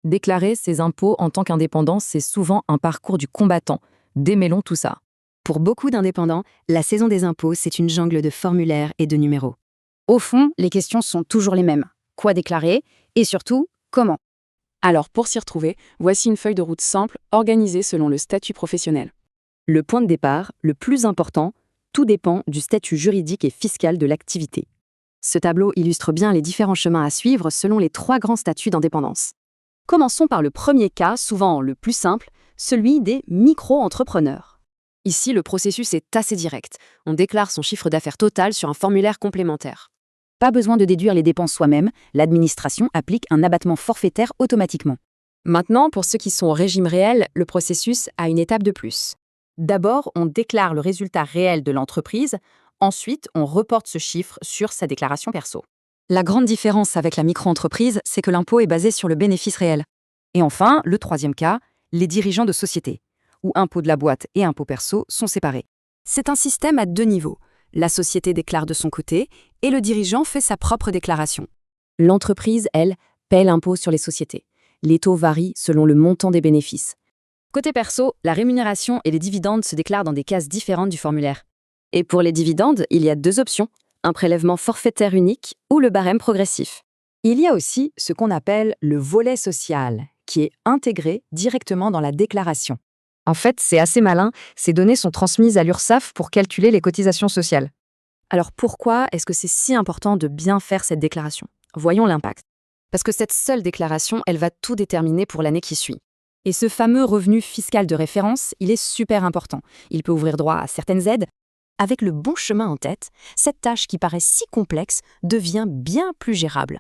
Déclarer ses impôts en tant qu'indépendant, c'est souvent un parcours du combattant. Démêlons tout ça. Pour beaucoup d'indépendants, la saison des impôts, c'est une jungle de formulaires et de numéros. Au fond, les questions sont toujours les mêmes. Quoi déclarer? Et surtout, comment? Alors pour s'y retrouver, voici une feuille de route simple, organisée selon le statut professionnel. Le point de départ, le plus important, tout dépend du statut juridique et fiscal de l'activité. Ce tableau illustre bien les différents chemins à suivre selon les 3 grands statuts d'indépendance. Commençons par le premier cas, souvent le plus simple, celui des micro-entrepreneurs. Ici, le processus est assez direct. On déclare son chiffre d'affaires total sur un formulaire complémentaire. Pas besoin de déduire les dépenses soi-même, l'administration applique un abattement forfaitaire automatiquement. Maintenant, pour ceux qui sont au régime réel, le processus a une étape de plus. D'abord, on déclare le résultat réel de l'entreprise. Ensuite, on reporte ce chiffre sur sa déclaration perso. La grande différence avec la micro-entreprise, c'est que l'impôt est basé sur le bénéfice réel. Et enfin, le troisième cas, les dirigeants de société, où impôt de la boîte et impôt perso sont séparés. C'est un système à 2 niveaux. La société déclare de son côté et le dirigeant fait sa propre déclaration. L'entreprise, elle, paie l'impôt sur les sociétés. Les taux varient selon le montant des bénéfices. Côté perso, la rémunération et les dividendes se déclarent dans des cases différentes du formulaire. Et pour les dividendes, il y a 2 options, un prélèvement forfaitaire unique ou le barème progressif. Il y a aussi ce qu'on appelle le volet social, qui est intégré directement dans la déclaration. En fait, c'est assez malin, ces données sont transmises à l'URSSAF pour calculer les cotisations sociales. Alors pourquoi est-ce que c'est si important de bien faire cette déclaration? Voyons l'impact. Parce que cette seule déclaration, elle va tout déterminer pour l'année qui suit. Et ce fameux revenu fiscal de référence, il est super important. Il peut ouvrir droit à certaines aides. Avec le bon chemin en tête, cette tâche qui paraît si complexe devient bien plus gérable.